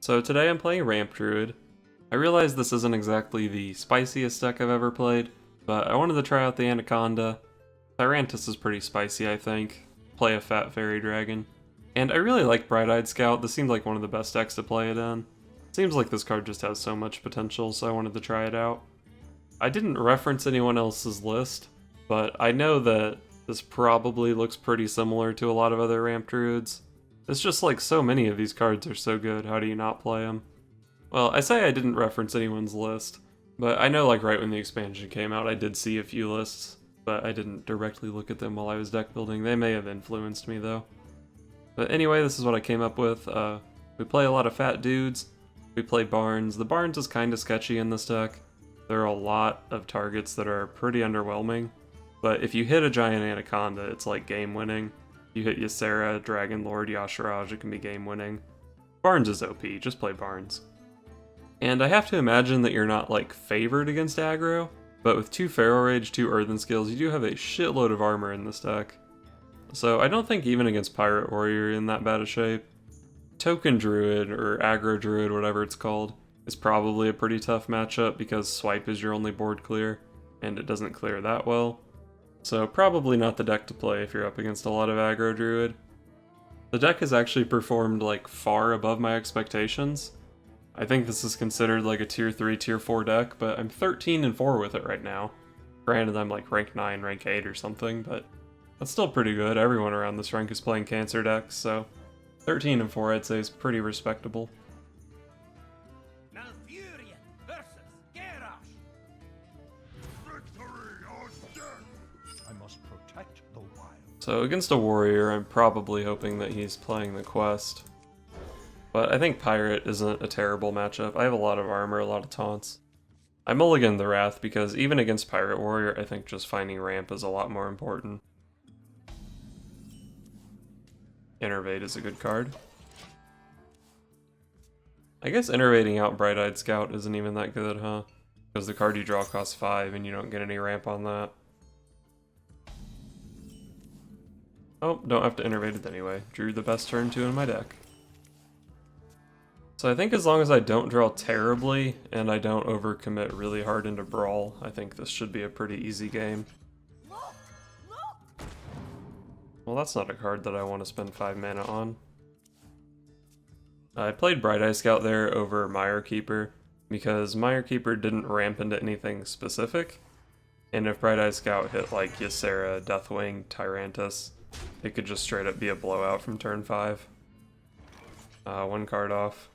So today I'm playing Ramp Druid. I realize this isn't exactly the spiciest deck I've ever played, but I wanted to try out the Anaconda. Tyrantus is pretty spicy, I think. Play a fat fairy dragon. And I really like Bright-Eyed Scout. This seems like one of the best decks to play it in. Seems like this card just has so much potential, so I wanted to try it out. I didn't reference anyone else's list, but I know that this probably looks pretty similar to a lot of other Ramp Druids. It's just like so many of these cards are so good, how do you not play them? Well, I say I didn't reference anyone's list, but I know like right when the expansion came out I did see a few lists, but I didn't directly look at them while I was deck building. They may have influenced me though. But anyway, this is what I came up with. We play a lot of fat dudes. We play Barnes. The Barnes is kind of sketchy in this deck. There are a lot of targets that are pretty underwhelming, but if you hit a giant Anaconda, it's like game winning. You hit Ysera, Dragonlord, Yashiraj, it can be game winning. Barnes is OP, just play Barnes. And I have to imagine that you're not like favored against aggro, but with 2 Feral Rage, 2 Earthen Skills, you do have a shitload of armor in this deck. So I don't think even against Pirate Warrior you're in that bad a shape. Token Druid, or Aggro Druid, whatever it's called, is probably a pretty tough matchup because Swipe is your only board clear, and it doesn't clear that well. So probably not the deck to play if you're up against a lot of Aggro Druid. The deck has actually performed like far above my expectations. I think this is considered like a tier 3, tier 4 deck, but I'm 13-4 with it right now. Granted I'm like rank 9, rank 8 or something, but that's still pretty good. Everyone around this rank is playing Cancer decks, so 13-4 I'd say is pretty respectable. So against a warrior, I'm probably hoping that he's playing the quest. But I think Pirate isn't a terrible matchup. I have a lot of armor, a lot of taunts. I mulligan the Wrath because even against Pirate Warrior, I think just finding ramp is a lot more important. Innervate is a good card. I guess innervating out Bright-Eyed Scout isn't even that good, huh? Because the card you draw costs 5 and you don't get any ramp on that. Oh, don't have to innervate it anyway. Drew the best turn 2 in my deck. So I think as long as I don't draw terribly, and I don't overcommit really hard into Brawl, I think this should be a pretty easy game. Well, that's not a card that I want to spend 5 mana on. I played Bright-Eyed Scout there over Mire Keeper, because Mire Keeper didn't ramp into anything specific, and if Bright-Eyed Scout hit like Ysera, Deathwing, Tyrantus, it could just straight up be a blowout from turn 5. 1 card off.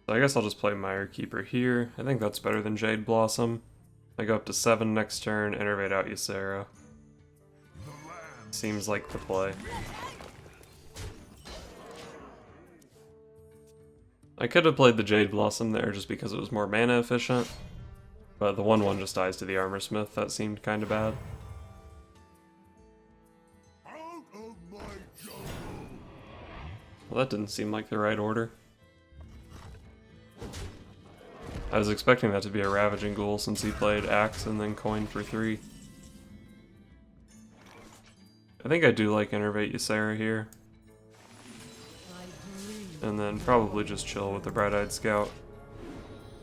So I guess I'll just play Mire Keeper here. I think that's better than Jade Blossom. I go up to 7 next turn, innervate out Ysera. Seems like the play. I could have played the Jade Blossom there just because it was more mana efficient, but the 1/1 just dies to the Armor Smith. That seemed kind of bad. Well, that didn't seem like the right order. I was expecting that to be a Ravaging Ghoul since he played Axe and then Coin for 3. I think I do like Innervate Ysera here. And then probably just chill with the Bright-Eyed Scout.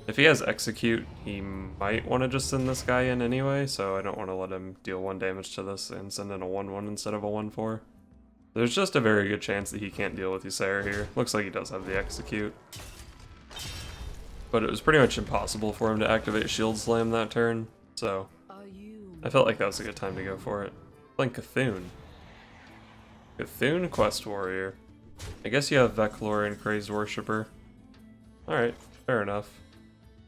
If he has Execute, he might want to just send this guy in anyway, so I don't want to let him deal 1 damage to this and send in a 1/1 instead of a 1/4. There's just a very good chance that he can't deal with Ysera here. Looks like he does have the Execute. But it was pretty much impossible for him to activate Shield Slam that turn, so I felt like that was a good time to go for it. Playing Cthulhu. Cthulhu Quest Warrior. I guess you have Veclor and Crazed Worshipper. Alright, fair enough.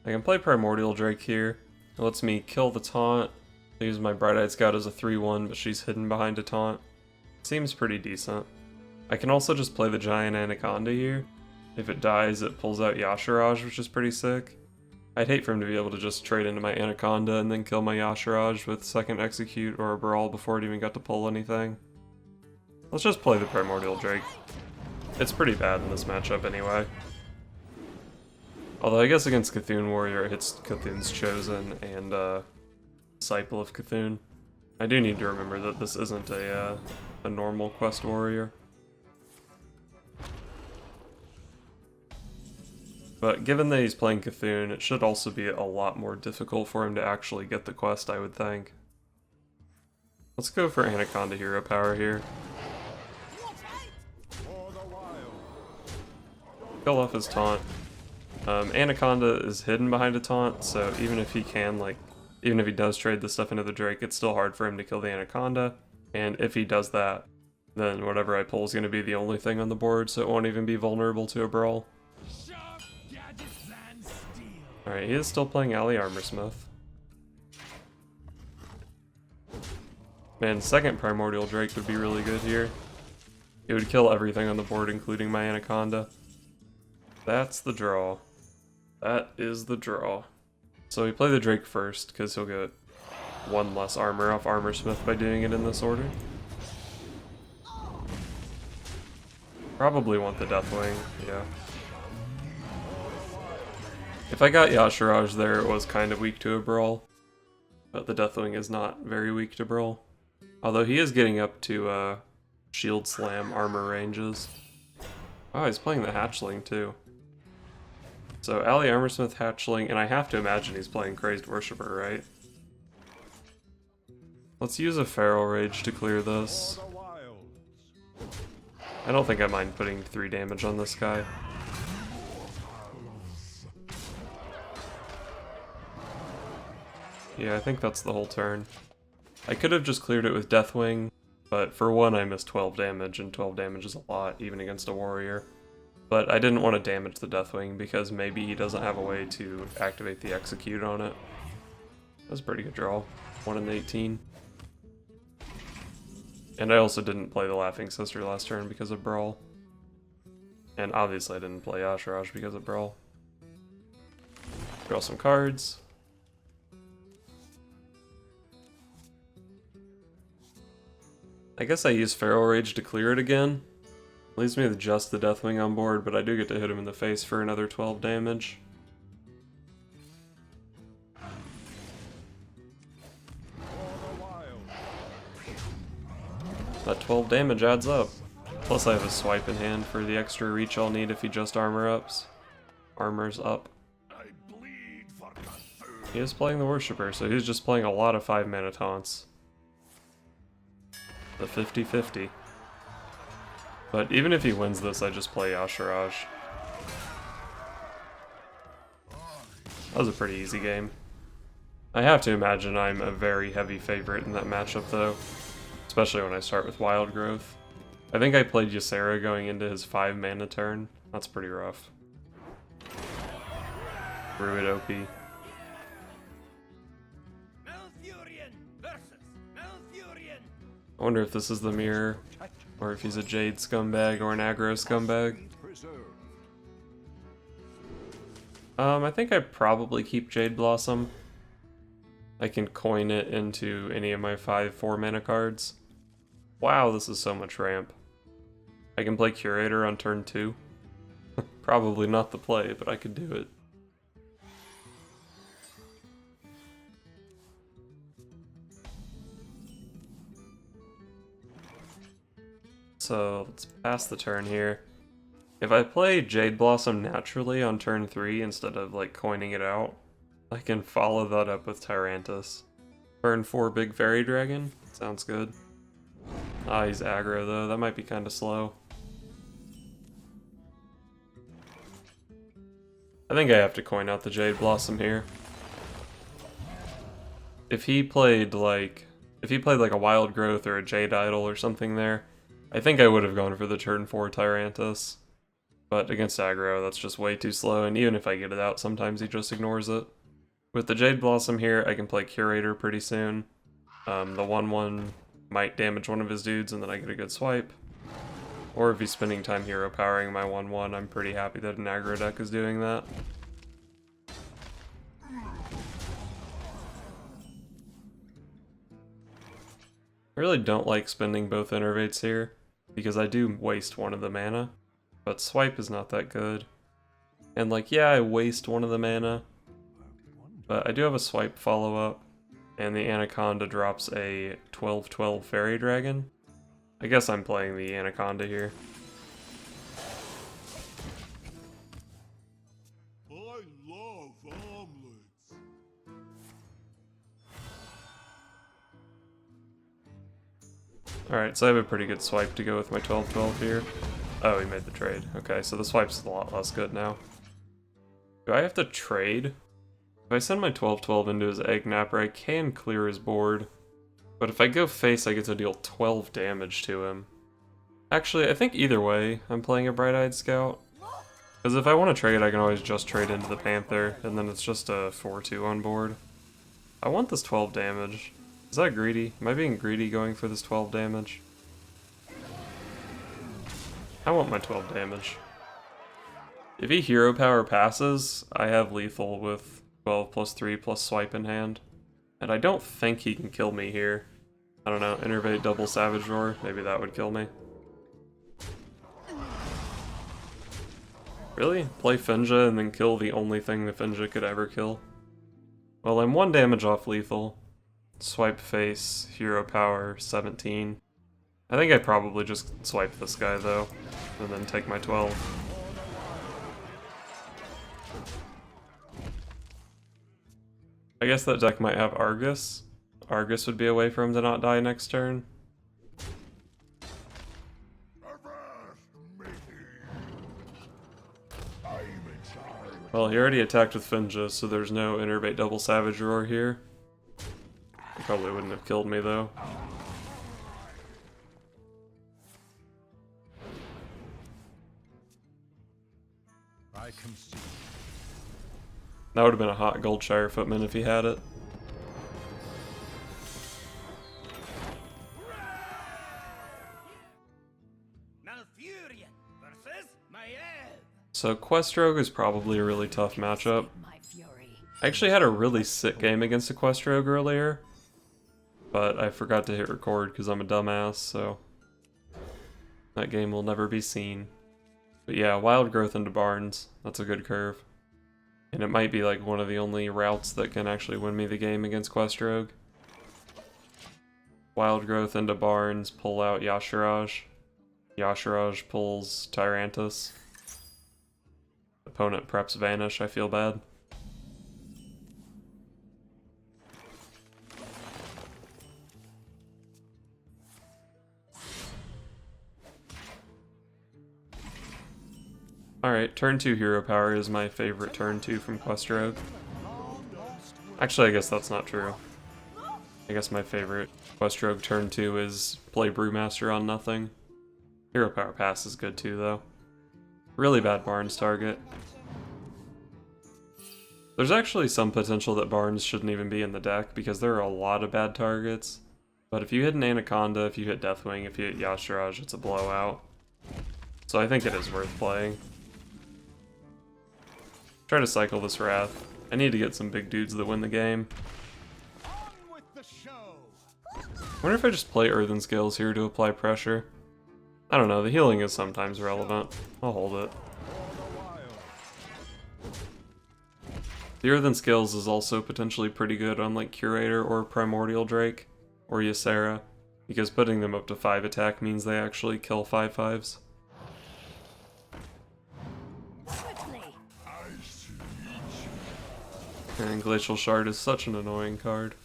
I can play Primordial Drake here. It lets me kill the taunt. I use my Bright-Eyed Scout as a 3/1, but she's hidden behind a taunt. Seems pretty decent. I can also just play the giant Anaconda here. If it dies, it pulls out Yashiraj, which is pretty sick. I'd hate for him to be able to just trade into my Anaconda and then kill my Yashiraj with second Execute or a Brawl before it even got to pull anything. Let's just play the Primordial Drake. It's pretty bad in this matchup anyway. Although I guess against Cthulhu Warrior it hits Cthulhu's Chosen and Disciple of Cthulhu. I do need to remember that this isn't a normal Quest Warrior. But given that he's playing Cthulhu, it should also be a lot more difficult for him to actually get the quest, I would think. Let's go for Anaconda hero power here. Kill off his taunt. Anaconda is hidden behind a taunt, so even if he can, like, even if he does trade the stuff into the Drake, it's still hard for him to kill the Anaconda. And if he does that, then whatever I pull is going to be the only thing on the board, so it won't even be vulnerable to a brawl. Alright, he is still playing Ally Armorsmith. Man, second Primordial Drake would be really good here. It would kill everything on the board, including my Anaconda. That's the draw. That is the draw. So we play the Drake first, because he'll get one less armor off Armorsmith by doing it in this order. Probably want the Deathwing, yeah. If I got Yashiraj there, it was kind of weak to a brawl. But the Deathwing is not very weak to brawl. Although he is getting up to shield slam armor ranges. Oh, he's playing the Hatchling too. So Ally Armorsmith, Hatchling, and I have to imagine he's playing Crazed Worshipper, right? Let's use a Feral Rage to clear this. I don't think I mind putting 3 damage on this guy. Yeah, I think that's the whole turn. I could have just cleared it with Deathwing, but for one I missed 12 damage, and 12 damage is a lot, even against a warrior. But I didn't want to damage the Deathwing because maybe he doesn't have a way to activate the execute on it. That's a pretty good draw. 1 in 18. And I also didn't play the Laughing Sister last turn because of Brawl. And obviously I didn't play Yashiraj because of Brawl. Draw some cards. I guess I use Feral Rage to clear it again. Leaves me with just the Deathwing on board, but I do get to hit him in the face for another 12 damage. That 12 damage adds up. Plus I have a swipe in hand for the extra reach I'll need if he just armors up. He is playing the Worshipper, so he's just playing a lot of 5 mana taunts. The 50-50. But even if he wins this, I just play Yashiraj. That was a pretty easy game. I have to imagine I'm a very heavy favorite in that matchup though. Especially when I start with Wild Growth. I think I played Ysera going into his 5 mana turn. That's pretty rough. Druid OP. I wonder if this is the Mire, or if he's a Jade scumbag or an aggro scumbag. I think I probably keep Jade Blossom. I can coin it into any of my 5 4-mana cards. Wow, this is so much ramp. I can play Curator on turn 2. Probably not the play, but I could do it. So let's pass the turn here. If I play Jade Blossom naturally on turn 3 instead of like coining it out, I can follow that up with Tyrantus. Turn 4 Big Fairy Dragon? Sounds good. Ah, he's aggro though, that might be kinda slow. I think I have to coin out the Jade Blossom here. If he played like a Wild Growth or a Jade Idol or something there, I think I would have gone for the turn 4 Tyrantus. But against aggro, that's just way too slow, and even if I get it out, sometimes he just ignores it. With the Jade Blossom here, I can play Curator pretty soon. The 1/1 might damage one of his dudes, and then I get a good swipe. Or if he's spending time hero powering my 1/1, I'm pretty happy that an aggro deck is doing that. I really don't like spending both Innervates here, because I do waste one of the mana, but swipe is not that good. And like, yeah, I waste one of the mana, but I do have a swipe follow-up, and the Anaconda drops a 12/12 Fairy Dragon. I guess I'm playing the Anaconda here. Alright, so I have a pretty good swipe to go with my 12-12 here. Oh, he made the trade. Okay, so the swipe's a lot less good now. Do I have to trade? If I send my 12-12 into his Egg Napper, I can clear his board. But if I go face, I get to deal 12 damage to him. Actually, I think either way, I'm playing a Bright-Eyed Scout. Because if I want to trade, I can always just trade into the Panther, and then it's just a 4-2 on board. I want this 12 damage. Is that greedy? Am I being greedy going for this 12 damage? I want my 12 damage. If he Hero Power passes, I have lethal with 12 plus 3 plus swipe in hand. And I don't think he can kill me here. I don't know, Innervate double Savage Roar, maybe that would kill me. Really? Play Finja and then kill the only thing the Finja could ever kill? Well, I'm 1 damage off lethal. Swipe face, Hero Power, 17. I think I probably just swipe this guy though, and then take my 12. I guess that deck might have Argus. Argus would be a way for him to not die next turn. Well, he already attacked with Finja, so there's no Innervate double Savage Roar here. He probably wouldn't have killed me though. That would have been a hot Goldshire Footman if he had it. So Quest Rogue is probably a really tough matchup. I actually had a really sick game against a Quest Rogue earlier, but I forgot to hit record because I'm a dumbass, so that game will never be seen. But yeah, Wild Growth into Barnes, that's a good curve. And it might be like one of the only routes that can actually win me the game against Quest Rogue. Wild Growth into Barnes, pull out Yashiraj. Yashiraj pulls Tyrantus. Opponent preps Vanish, I feel bad. Alright, turn 2 Hero Power is my favorite turn 2 from Quest Rogue. Actually, I guess that's not true. I guess my favorite Quest Rogue turn 2 is play Brewmaster on nothing. Hero Power Pass is good too, though. Really bad Barnes target. There's actually some potential that Barnes shouldn't even be in the deck, because there are a lot of bad targets. But if you hit an Anaconda, if you hit Deathwing, if you hit Yashiraj, it's a blowout. So I think it is worth playing. Try to cycle this Wrath. I need to get some big dudes that win the game. I wonder if I just play Earthen Scales here to apply pressure. I don't know, the healing is sometimes relevant. I'll hold it. The Earthen Scales is also potentially pretty good on like Curator or Primordial Drake or Ysera, because putting them up to 5 attack means they actually kill 5/5s. And Glacial Shard is such an annoying card.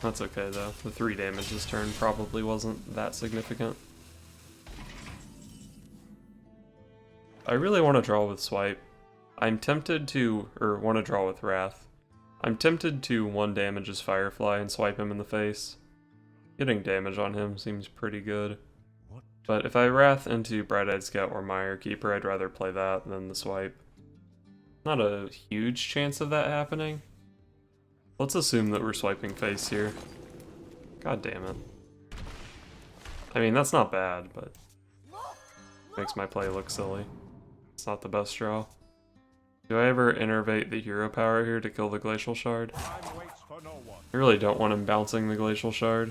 That's okay though, the 3 damage this turn probably wasn't that significant. I really want to draw with Swipe. I'm tempted to, or want to draw with Wrath. I'm tempted to 1 damage his Firefly and swipe him in the face. Getting damage on him seems pretty good. But if I Wrath into Bright-Eyed Scout or Mire Keeper, I'd rather play that than the swipe. Not a huge chance of that happening. Let's assume that we're swiping face here. God damn it. I mean, that's not bad, but makes my play look silly. It's not the best draw. Do I ever Innervate the Hero Power here to kill the Glacial Shard? I really don't want him bouncing the Glacial Shard.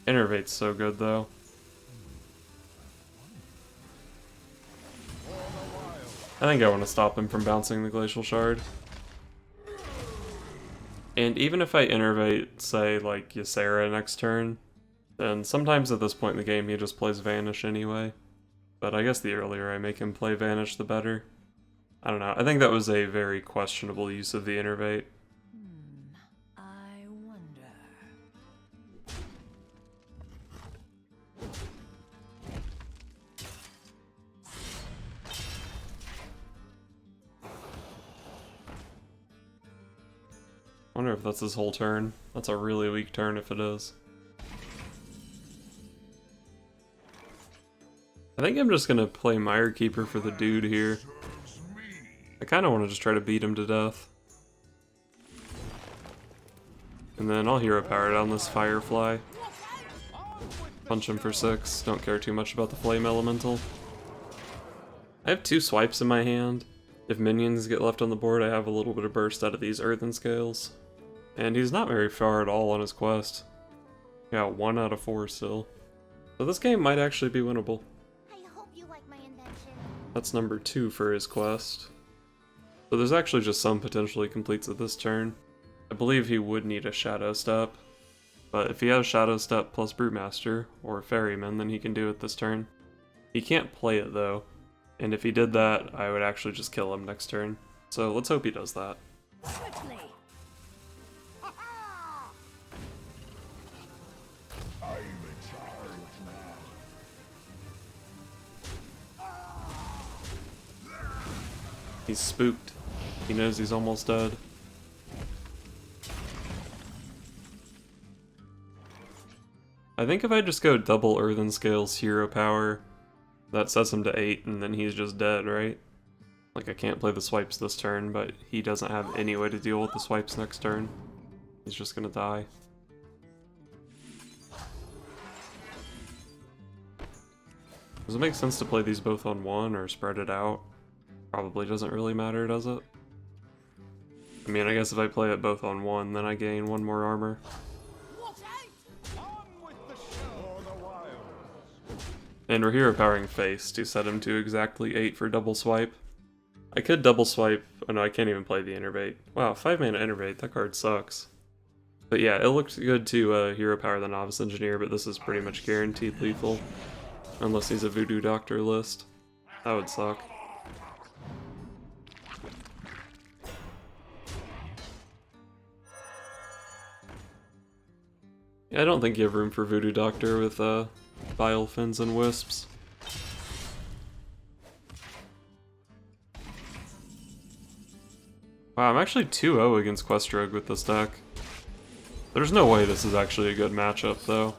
Innervate's so good though. I think I want to stop him from bouncing the Glacial Shard. And even if I Innervate, say, like Ysera next turn, then sometimes at this point in the game he just plays Vanish anyway. But I guess the earlier I make him play Vanish, the better. I don't know, I think that was a very questionable use of the Innervate. I wonder. wonder if that's his whole turn. That's a really weak turn if it is. I think I'm just gonna play Mire Keeper for the dude here. I kinda wanna just try to beat him to death. And then I'll hero power down this Firefly. Punch him for 6, don't care too much about the Flame Elemental. I have 2 swipes in my hand. If minions get left on the board, I have a little bit of burst out of these Earthen Scales. And he's not very far at all on his quest. Yeah, 1 out of 4 still. So this game might actually be winnable. That's number 2 for his quest. So there's actually just some potentially completes at this turn. I believe he would need a Shadow Step, but if he has Shadow Step plus Brewmaster, or Ferryman, then he can do it this turn. He can't play it though, and if he did that, I would actually just kill him next turn. So let's hope he does that. He's spooked. He knows he's almost dead. I think if I just go double Earthen Scales hero power, that sets him to 8 and then he's just dead, right? Like I can't play the swipes this turn, but he doesn't have any way to deal with the swipes next turn. He's just gonna die. Does it make sense to play these both on 1 or spread it out? Probably doesn't really matter, does it? I mean, I guess if I play it both on 1, then I gain 1 more armor. And we're hero powering face to set him to exactly 8 for double swipe. I could double swipe. Oh no, I can't even play the Innervate. Wow, 5 mana Innervate, that card sucks. But yeah, it looked good to hero power the Novice Engineer, but this is pretty much guaranteed lethal. Unless he's a Voodoo Doctor list. That would suck. Yeah, I don't think you have room for Voodoo Doctor with Bile Fins and Wisps. Wow, I'm actually 2-0 against Quest Rogue with this deck. There's no way this is actually a good matchup, though.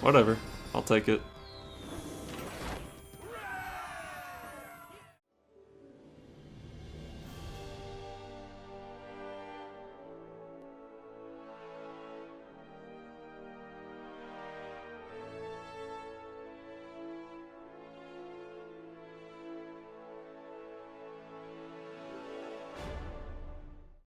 Whatever, I'll take it.